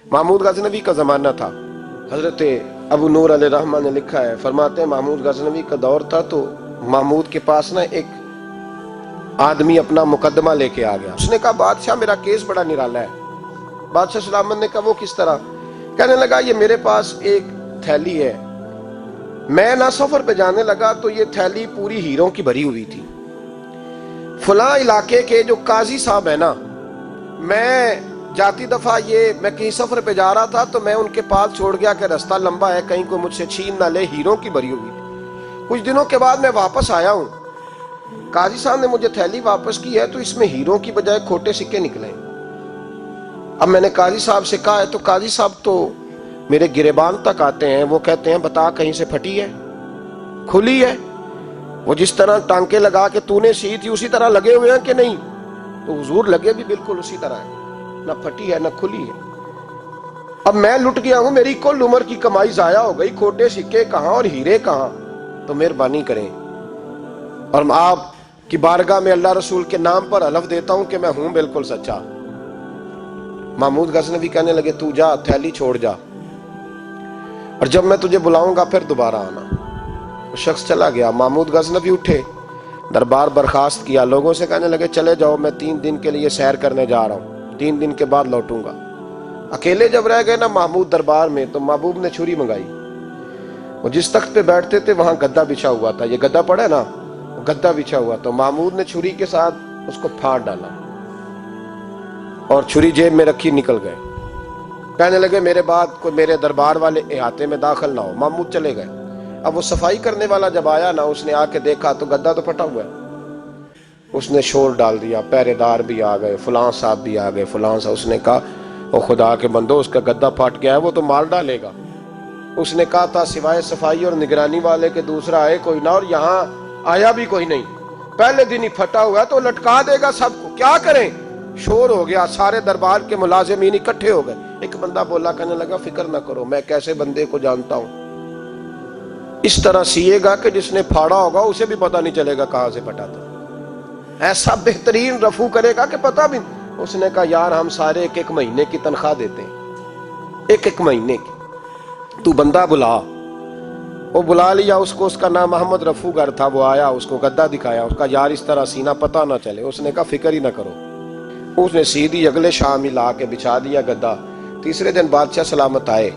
محمود غزنوی کا زمانہ تھا. حضرت ابو نور علیہ رحمہ نے لکھا ہے، فرماتے ہیں محمود غزنوی کا دور تھا تو محمود کے پاس نا ایک آدمی اپنا مقدمہ لے کے آ گیا. اس نے کہا بادشاہ میرا کیس بڑا نرالا ہے. بادشاہ سلامت نے کہا وہ کس طرح؟ کہنے لگا یہ میرے پاس ایک تھیلی ہے، میں نہ سفر پہ جانے لگا تو یہ تھیلی پوری ہیروں کی بھری ہوئی تھی. فلاں علاقے کے جو قاضی صاحب ہیں نا، میں جاتی دفعہ میں کہیں سفر پہ جا رہا تھا تو میں ان کے پاس چھوڑ گیا کہ رستہ لمبا ہے، کہیں کوئی مجھ سے چھین نہ لے، ہیروں کی بھری ہوئی تھی. کچھ دنوں کے بعد میں واپس آیا ہوں، قاضی صاحب نے مجھے تھیلی واپس کی ہے تو اس میں ہیروں کی بجائے کھوٹے سکے نکلے ہیں. اب میں نے قاضی صاحب سے کہا ہے تو قاضی صاحب تو میرے گریبان تک آتے ہیں، وہ کہتے ہیں بتا کہیں سے پھٹی ہے، کھلی ہے، وہ جس طرح ٹانکے لگا کے تو نے سی تھی اسی طرح لگے ہوئے ہیں کہ نہیں؟ تو حضور لگے بھی بالکل اسی طرح ہے، نہ پھٹی ہے نہ کھلی ہے. اب میں لٹ گیا ہوں، میری کل عمر کی کمائی ضائع ہو گئی، کھوٹے سکے کہاں اور ہیرے کہاں؟ تو مہربانی کریں اور آپ کی بارگاہ میں اللہ رسول کے نام پر حلف دیتا ہوں کہ میں ہوں بالکل سچا. محمود غزنوی کہنے لگے تو جا، تھیلی چھوڑ جا، اور جب میں تجھے بلاؤں گا پھر دوبارہ آنا. وہ شخص چلا گیا. محمود غزنوی اٹھے، دربار برخاست کیا، لوگوں سے کہنے لگے چلے جاؤ، میں 3 دن کے لیے سیر کرنے جا رہا ہوں، 3 دن کے بعد لوٹوں گا. اکیلے جب رہ گئے نا محمود دربار میں تو محبوب نے چھری منگائی. وہ جس تخت پہ بیٹھتے تھے وہاں گدا بچھا ہوا تھا، یہ گدا پڑا ہے نا، وہ گدا بچھا ہوا. تو محمود نے چھری کے ساتھ اس کو پھاڑ ڈالا اور چھری جیب میں رکھی نکل گئے. کہنے لگے میرے بعد کوئی میرے دربار والے احاطے میں داخل نہ ہو. محمود چلے گئے. اب وہ صفائی کرنے والا جب آیا نا، اس نے آ کے دیکھا تو گدا تو پھٹا ہوا ہے. اس نے شور ڈال دیا، پہرے دار بھی آ گئے، فلاں صاحب بھی آ گئے، فلاں صاحب. اس نے کہا او خدا کے بندو، اس کا گدا پھٹ گیا ہے، وہ تو مار ڈالے گا. اس نے کہا تھا سوائے صفائی اور نگرانی والے کے دوسرا آئے کوئی نہ، اور یہاں آیا بھی کوئی نہیں. پہلے دن ہی پھٹا ہوا ہے تو لٹکا دے گا سب کو، کیا کریں؟ شور ہو گیا، سارے دربار کے ملازمین اکٹھے ہو گئے. ایک بندہ بولا، کہنے لگا فکر نہ کرو، میں کیسے بندے کو جانتا ہوں، اس طرح سیے گا کہ جس نے پھاڑا ہوگا اسے بھی پتہ نہیں چلے گا کہاں سے پھٹا تھا. ایسا بہترین رفو کرے گا کہ پتہ بھی. اس نے کہا یار ہم سارے 1 مہینے کی تنخواہ دیتے ہیں، 1 مہینے کی، تو بندہ بلا. وہ بلا لیا اس کو، اس کا نام محمد رفو گر تھا. وہ آیا، اس کو گدا دکھایا، اس کا یار اس طرح سینا پتہ نہ چلے. اس نے کہا فکر ہی نہ کرو. اس نے سیدھی اگلے شام ہی لا کے بچھا دیا گدا. تیسرے دن بادشاہ سلامت آئے،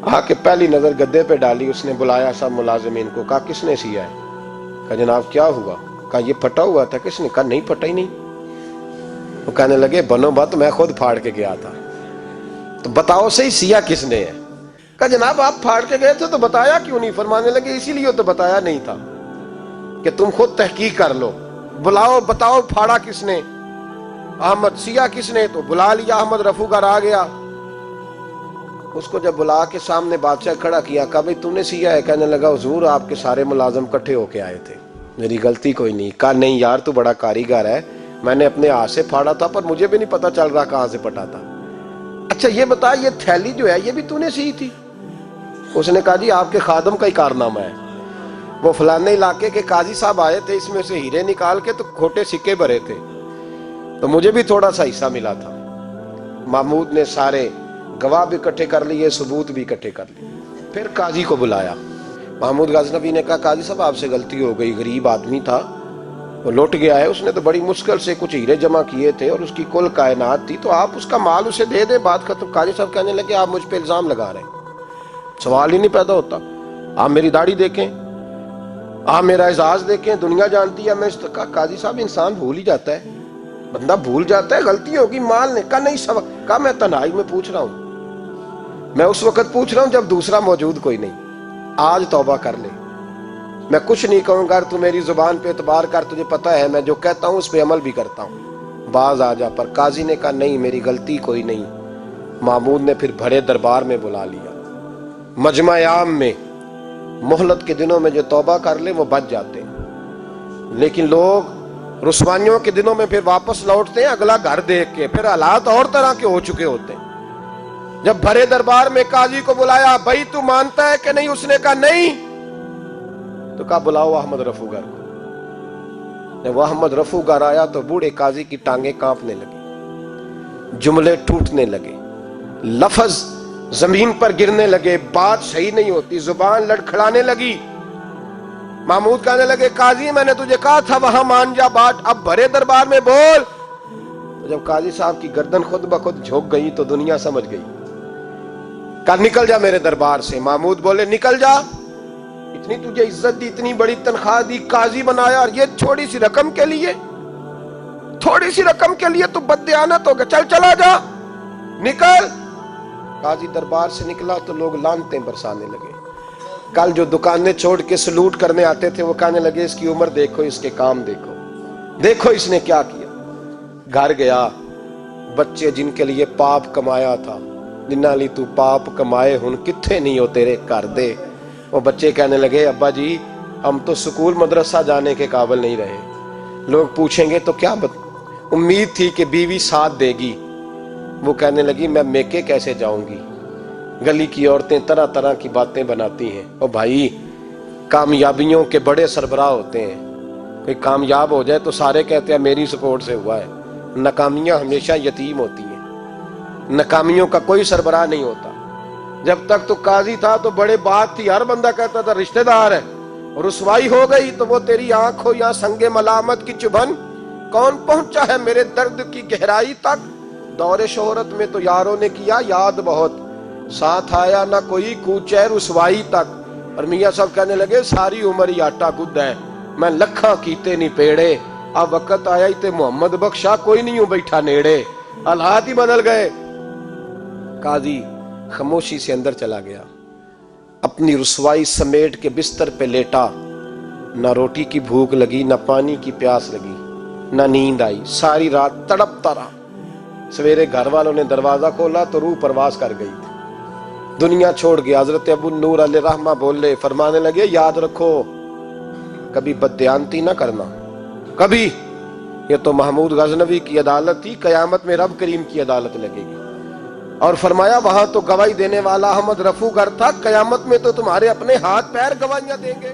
آ کے پہلی نظر گدے پہ ڈالی. اس نے بلایا سب ملازمین کو، کہا کس نے سیا ہے؟ کہا جناب کیا ہوا؟ کہا یہ پھٹا ہوا تھا. کس نے؟ کہا نہیں پھٹا ہی نہیں. وہ کہنے لگے بنو بت، میں خود پھاڑ کے گیا تھا. تو بتاؤ صحیح سیا کس نے ہے؟ کہا جناب آپ پھاڑ کے گئے تھے تو بتایا کیوں نہیں؟ فرمانے لگے اسی لیے تو بتایا نہیں تھا کہ تم خود تحقیق کر لو. بلاؤ بتاؤ پھاڑا کس نے، احمد سیا کس نے؟ تو بلا لیا، احمد رفو گر آ گیا. اس کو جب بلا کے سامنے بادشاہ کھڑا کیا، کہا بھئی تو نے سیا ہے؟ کہنے لگا حضور آپ کے سارے ملازم کٹھے ہو کے آئے تھے، میری غلطی کوئی نہیں. کہا نہیں یار تو بڑا کاریگر ہے، میں نے اپنے ہاتھ سے پھاڑا تھا پر مجھے بھی نہیں پتا چل رہا کہاں سے پھٹا تھا. اچھا یہ بتا یہ تھیلی جو ہے یہ بھی تو نے سی تھی؟ اس نے کہا جی آپ کے خادم کا ہی کارنامہ ہے، وہ فلانے علاقے کے قاضی صاحب آئے تھے، اس میں سے ہیرے نکال کے تو کھوٹے سکے بھرے تھے، تو مجھے بھی تھوڑا سا حصہ ملا تھا. محمود نے سارے گواہ بھی اکٹھے کر لیے، ثبوت بھی اکٹھے کر لیے. پھر قاضی کو بلایا. محمود غزنوی نے کہا قاضی صاحب آپ سے غلطی ہو گئی، غریب آدمی تھا، وہ لوٹ گیا ہے، اس نے تو بڑی مشکل سے کچھ ہیرے جمع کیے تھے اور اس کی کل کائنات تھی، تو آپ اس کا مال اسے دے دیں، بات ختم. قاضی صاحب کہنے لگے آپ مجھ پہ الزام لگا رہے ہیں، سوال ہی نہیں پیدا ہوتا. آپ میری داڑھی دیکھیں، آپ میرا اعزاز دیکھیں، دنیا جانتی ہے. میں اس کہا قاضی صاحب انسان بھول ہی جاتا ہے، بندہ بھول جاتا ہے، غلطی ہوگی، مال نے. کہا نہیں سب. کہا میں تنہائی میں پوچھ رہا ہوں، میں اس وقت پوچھ رہا ہوں جب دوسرا موجود کوئی نہیں. آج توبہ کر لے، میں کچھ نہیں کہوں گا، تو میری زبان پہ اعتبار کر، تجھے پتہ ہے میں جو کہتا ہوں اس پہ عمل بھی کرتا ہوں، باز آ جا. پر قاضی نے کہا نہیں میری غلطی کوئی نہیں. محمود نے پھر بڑے دربار میں بلا لیا، مجمع عام میں. مہلت کے دنوں میں جو توبہ کر لے وہ بچ جاتے ہیں، لیکن لوگ رسوائیوں کے دنوں میں پھر واپس لوٹتے ہیں اگلا گھر دیکھ کے، پھر حالات اور طرح کے ہو چکے ہوتے ہیں. جب بھرے دربار میں قاضی کو بلایا، بھائی تو مانتا ہے کہ نہیں؟ اس نے کہا نہیں. تو کہا بلاؤ احمد رفو گر کو. جب وہ احمد رفو گر آیا تو بوڑھے قاضی کی ٹانگیں کانپنے لگی، جملے ٹوٹنے لگے. لفظ زمین پر گرنے لگے، بات صحیح نہیں ہوتی، زبان لڑکھڑانے لگی۔ محمود کہنے لگے قاضی میں نے تجھے کہا تھا وہاں مان جا بات، اب بھرے دربار میں بول۔ جب قاضی صاحب کی گردن خود بخود جھک گئی تو دنیا سمجھ گئی، کہا نکل جا میرے دربار سے۔ محمود بولے نکل جا، اتنی تجھے عزت دی، اتنی بڑی تنخواہ دی، قاضی بنایا، اور یہ تھوڑی سی رقم کے لیے، تھوڑی سی رقم کے لیے تو بددیانت ہو گیا، چل چلا جا، نکل۔ قاضی دربار سے نکلا تو لوگ لعنتیں برسانے لگے۔ کل جو دکانیں چھوڑ کے سلوٹ کرنے آتے تھے وہ کہنے لگے اس کی عمر دیکھو، اس کے کام دیکھو، دیکھو اس نے کیا کیا۔ گھر گیا، بچے جن کے لیے پاپ کمایا تھا، جنہاں لی تو پاپ کمائے ہن کتھے نہیں ہو تیرے کر دے۔ وہ بچے کہنے لگے ابا جی ہم تو سکول مدرسہ جانے کے قابل نہیں رہے، لوگ پوچھیں گے تو کیا امید تھی کہ بیوی ساتھ دے گی۔ وہ کہنے لگی میں میکے کیسے جاؤں گی، گلی کی عورتیں طرح طرح کی باتیں بناتی ہیں۔ او بھائی کامیابیوں کے بڑے سربراہ ہوتے ہیں، کوئی کامیاب ہو جائے تو سارے کہتے ہیں میری سپورٹ سے ہوا ہے، ناکامیاں ہمیشہ یتیم ہوتی ہیں، ناکامیوں کا کوئی سربراہ نہیں ہوتا۔ جب تک تو قاضی تھا تو بڑے بات تھی، ہر بندہ کہتا تھا رشتہ دار ہے، اور رسوائی ہو گئی تو وہ تیری آنکھ ہو یا سنگ ملامت کی چبھن، کون پہنچا ہے میرے درد کی گہرائی تک۔ دور شہرت میں تو یاروں نے کیا یاد بہت، ساتھ آیا نہ کوئی کوچے رسوائی تک۔ اور میاں صاحب کہنے لگے ساری عمر ہی آٹا گد ہے، میں لکھاں کیتے نہیں پیڑے، اب وقت آیا ہی تے محمد بخشا کوئی نہیں ہوں بیٹھا نیڑے۔ حالات ہی بدل گئے۔ قاضی خاموشی سے اندر چلا گیا، اپنی رسوائی سمیٹ کے بستر پہ لیٹا، نہ روٹی کی بھوک لگی، نہ پانی کی پیاس لگی، نہ نیند آئی، ساری رات تڑپتا رہا۔ سویرے گھر والوں نے دروازہ کھولا تو روح پرواز کر گئی تھی، دنیا چھوڑ گیا۔ حضرت ابو نور علیہ رحمہ بولے، فرمانے لگے یاد رکھو کبھی بددیانتی نہ کرنا، کبھی۔ یہ تو محمود غزنوی کی عدالت تھی، قیامت میں رب کریم کی عدالت لگے گی۔ اور فرمایا وہاں تو گواہی دینے والا احمد رفو گر تھا، قیامت میں تو تمہارے اپنے ہاتھ پیر گواہیاں دیں گے۔